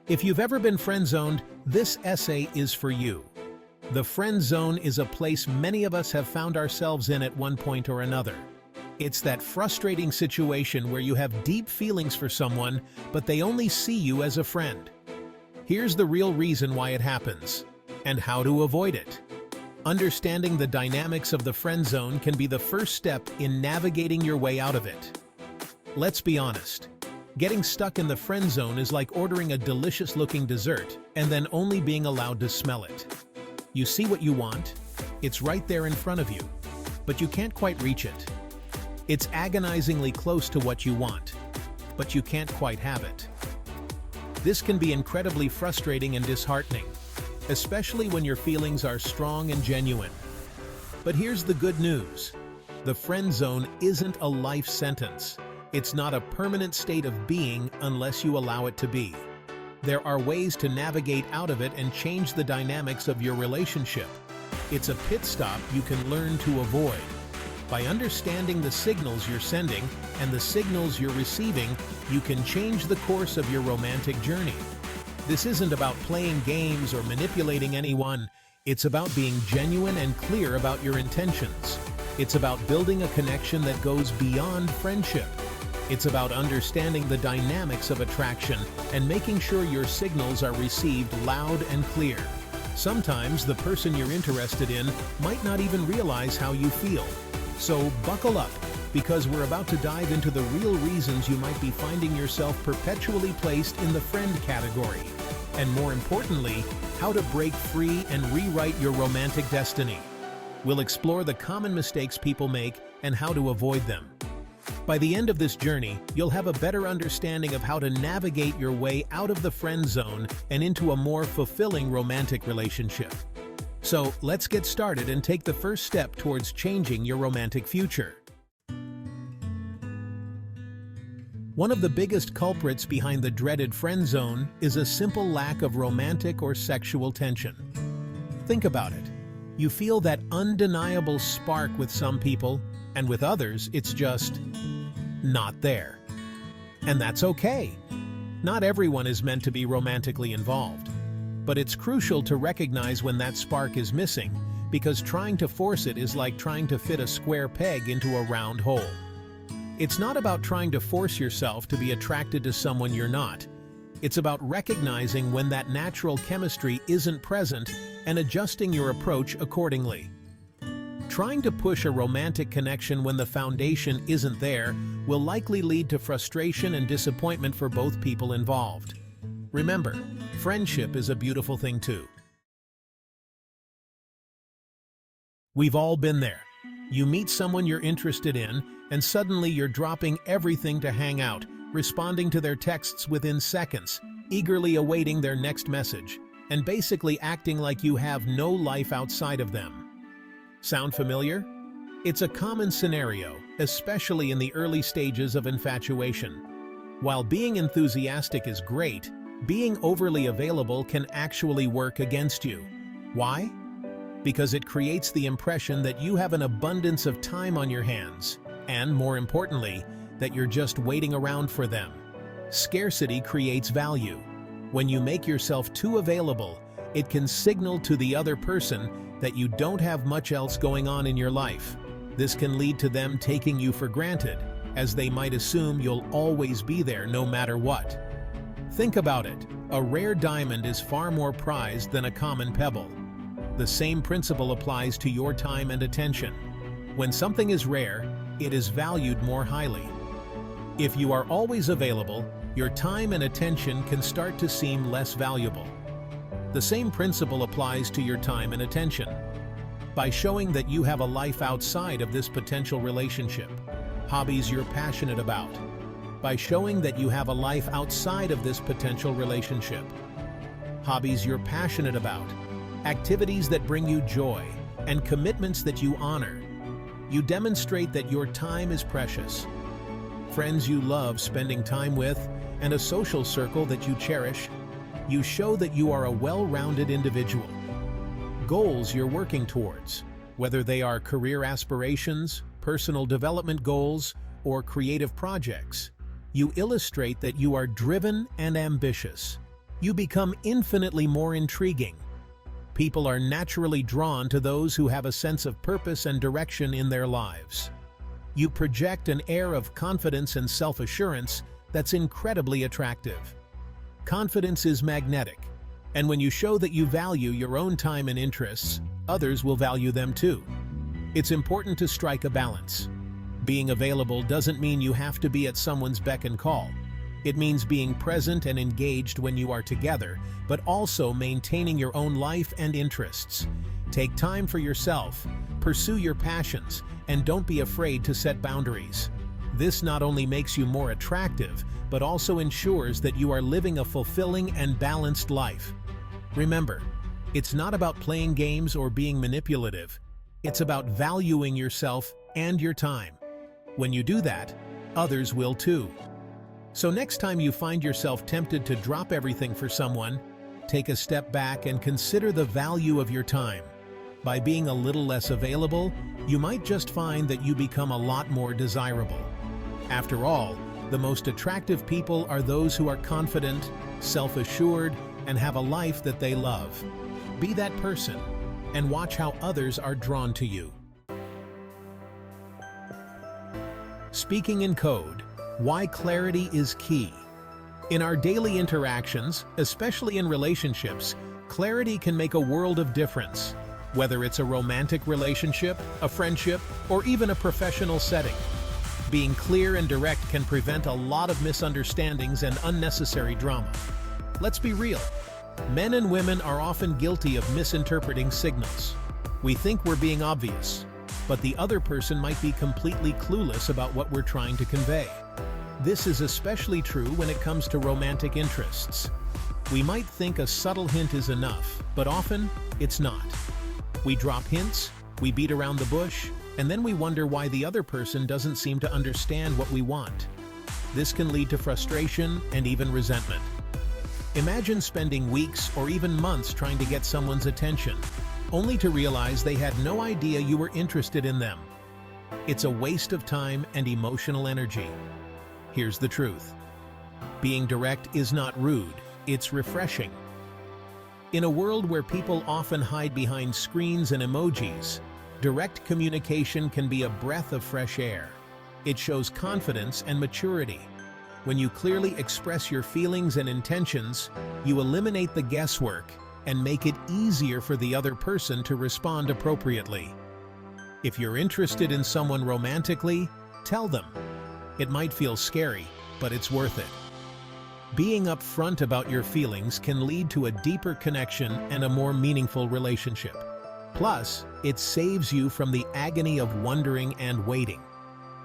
If you've ever been friend-zoned, this essay is for you. The friend zone is a place many of us have found ourselves in at one point or another. It's that frustrating situation where you have deep feelings for someone, but they only see you as a friend. Here's the real reason why it happens, and how to avoid it. Understanding the dynamics of the friend zone can be the first step in navigating your way out of it. Let's be honest. Getting stuck in the friend zone is like ordering a delicious-looking dessert and then only being allowed to smell it. You see what you want, it's right there in front of you, but you can't quite reach it. It's agonizingly close to what you want, but you can't quite have it. This can be incredibly frustrating and disheartening, especially when your feelings are strong and genuine. But here's the good news. The friend zone isn't a life sentence. It's not a permanent state of being unless you allow it to be. There are ways to navigate out of it and change the dynamics of your relationship. It's a pit stop you can learn to avoid. By understanding the signals you're sending and the signals you're receiving, you can change the course of your romantic journey. This isn't about playing games or manipulating anyone. It's about being genuine and clear about your intentions. It's about building a connection that goes beyond friendship. It's about understanding the dynamics of attraction and making sure your signals are received loud and clear. Sometimes the person you're interested in might not even realize how you feel. So buckle up, because we're about to dive into the real reasons you might be finding yourself perpetually placed in the friend category. And more importantly, how to break free and rewrite your romantic destiny. We'll explore the common mistakes people make and how to avoid them. By the end of this journey, you'll have a better understanding of how to navigate your way out of the friend zone and into a more fulfilling romantic relationship. So let's get started and take the first step towards changing your romantic future. One of the biggest culprits behind the dreaded friend zone is a simple lack of romantic or sexual tension. Think about it. You feel that undeniable spark with some people, and with others, it's just not there. And that's okay. Not everyone is meant to be romantically involved. But it's crucial to recognize when that spark is missing, because trying to force it is like trying to fit a square peg into a round hole. It's not about trying to force yourself to be attracted to someone you're not. It's about recognizing when that natural chemistry isn't present and adjusting your approach accordingly. Trying to push a romantic connection when the foundation isn't there will likely lead to frustration and disappointment for both people involved. Remember, friendship is a beautiful thing too. We've all been there. You meet someone you're interested in, and suddenly you're dropping everything to hang out, responding to their texts within seconds, eagerly awaiting their next message, and basically acting like you have no life outside of them. Sound familiar? It's a common scenario, especially in the early stages of infatuation. While being enthusiastic is great, being overly available can actually work against you. Why? Because it creates the impression that you have an abundance of time on your hands, and more importantly, that you're just waiting around for them. Scarcity creates value. When you make yourself too available, it can signal to the other person that you don't have much else going on in your life. This can lead to them taking you for granted, as they might assume you'll always be there no matter what. Think about it. A rare diamond is far more prized than a common pebble. The same principle applies to your time and attention. When something is rare, it is valued more highly. If you are always available, your time and attention can start to seem less valuable. The same principle applies to your time and attention. By showing that you have a life outside of this potential relationship, hobbies you're passionate about. By showing that you have a life outside of this potential relationship, hobbies you're passionate about, activities that bring you joy, and commitments that you honor. You demonstrate that your time is precious. Friends you love spending time with, and a social circle that you cherish. You show that you are a well-rounded individual. Goals you're working towards, whether they are career aspirations, personal development goals, or creative projects. You illustrate that you are driven and ambitious. you become infinitely more intriguing. People are naturally drawn to those who have a sense of purpose and direction in their lives. You project an air of confidence and self-assurance that's incredibly attractive. Confidence is magnetic, and when you show that you value your own time and interests, others will value them too. It's important to strike a balance. Being available doesn't mean you have to be at someone's beck and call. It means being present and engaged when you are together, but also maintaining your own life and interests. Take time for yourself, pursue your passions, and don't be afraid to set boundaries. This not only makes you more attractive, but also ensures that you are living a fulfilling and balanced life. Remember, it's not about playing games or being manipulative. It's about valuing yourself and your time. When you do that, others will too. So next time you find yourself tempted to drop everything for someone, take a step back and consider the value of your time. By being a little less available, you might just find that you become a lot more desirable. After all, the most attractive people are those who are confident, self-assured, and have a life that they love. Be that person, and watch how others are drawn to you. Speaking in code, why clarity is key. In our daily interactions, especially in relationships, clarity can make a world of difference. Whether it's a romantic relationship, a friendship, or even a professional setting. Being clear and direct can prevent a lot of misunderstandings and unnecessary drama. Let's be real. Men and women are often guilty of misinterpreting signals. We think we're being obvious, but the other person might be completely clueless about what we're trying to convey. This is especially true when it comes to romantic interests. We might think a subtle hint is enough, but often it's not. We drop hints, we beat around the bush, and then we wonder why the other person doesn't seem to understand what we want. This can lead to frustration and even resentment. Imagine spending weeks or even months trying to get someone's attention, only to realize they had no idea you were interested in them. It's a waste of time and emotional energy. Here's the truth. Being direct is not rude, it's refreshing. In a world where people often hide behind screens and emojis, direct communication can be a breath of fresh air. It shows confidence and maturity. When you clearly express your feelings and intentions, you eliminate the guesswork and make it easier for the other person to respond appropriately. If you're interested in someone romantically, tell them. It might feel scary, but it's worth it. Being upfront about your feelings can lead to a deeper connection and a more meaningful relationship. Plus, it saves you from the agony of wondering and waiting.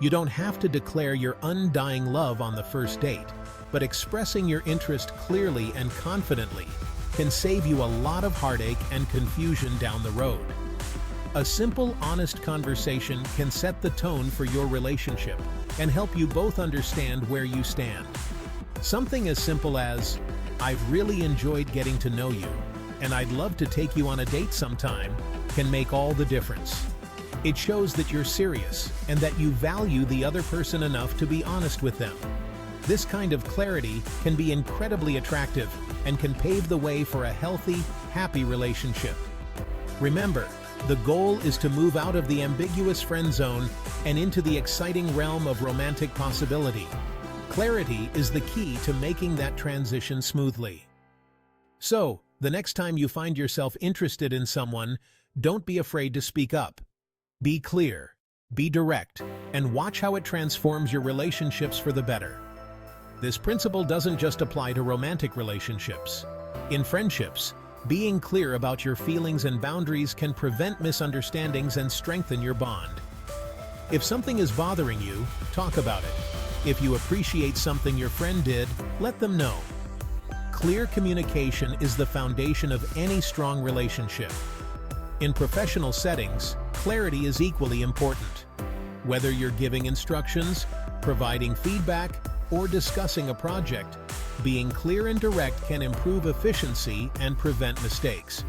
You don't have to declare your undying love on the first date, but expressing your interest clearly and confidently can save you a lot of heartache and confusion down the road. A simple, honest conversation can set the tone for your relationship and help you both understand where you stand. Something as simple as, "I've really enjoyed getting to know you, and I'd love to take you on a date sometime," can make all the difference. It shows that you're serious and that you value the other person enough to be honest with them. This kind of clarity can be incredibly attractive and can pave the way for a healthy, happy relationship. Remember, the goal is to move out of the ambiguous friend zone and into the exciting realm of romantic possibility. Clarity is the key to making that transition smoothly. So, the next time you find yourself interested in someone, don't be afraid to speak up. Be clear, be direct, and watch how it transforms your relationships for the better. This principle doesn't just apply to romantic relationships. In friendships, being clear about your feelings and boundaries can prevent misunderstandings and strengthen your bond. If something is bothering you, talk about it. If you appreciate something your friend did, let them know. Clear communication is the foundation of any strong relationship. In professional settings, clarity is equally important. Whether you're giving instructions, providing feedback, or discussing a project, being clear and direct can improve efficiency and prevent mistakes.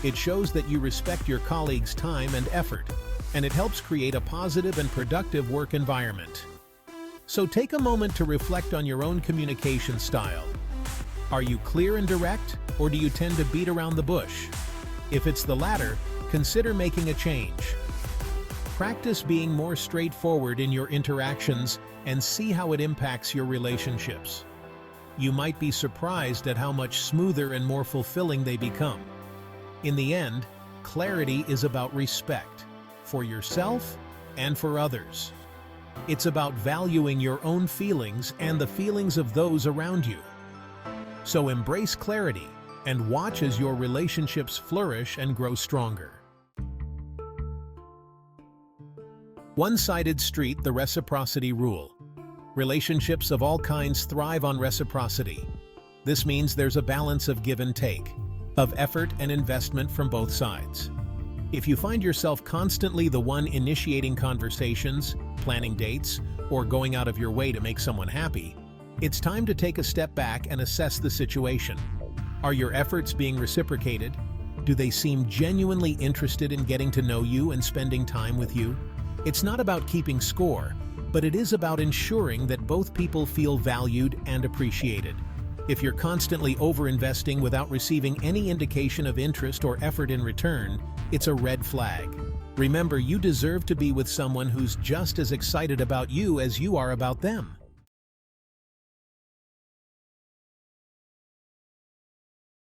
It shows that you respect your colleagues' time and effort, and it helps create a positive and productive work environment. So take a moment to reflect on your own communication style. Are you clear and direct, or do you tend to beat around the bush? If it's the latter, consider making a change. Practice being more straightforward in your interactions and see how it impacts your relationships. You might be surprised at how much smoother and more fulfilling they become. In the end, clarity is about respect, for yourself and for others. It's about valuing your own feelings and the feelings of those around you. So embrace clarity and watch as your relationships flourish and grow stronger. One-sided street, the reciprocity rule. Relationships of all kinds thrive on reciprocity. This means there's a balance of give and take, of effort and investment from both sides. If you find yourself constantly the one initiating conversations, planning dates, or going out of your way to make someone happy, it's time to take a step back and assess the situation. Are your efforts being reciprocated? Do they seem genuinely interested in getting to know you and spending time with you? It's not about keeping score, but it is about ensuring that both people feel valued and appreciated. If you're constantly over-investing without receiving any indication of interest or effort in return, it's a red flag. Remember, you deserve to be with someone who's just as excited about you as you are about them.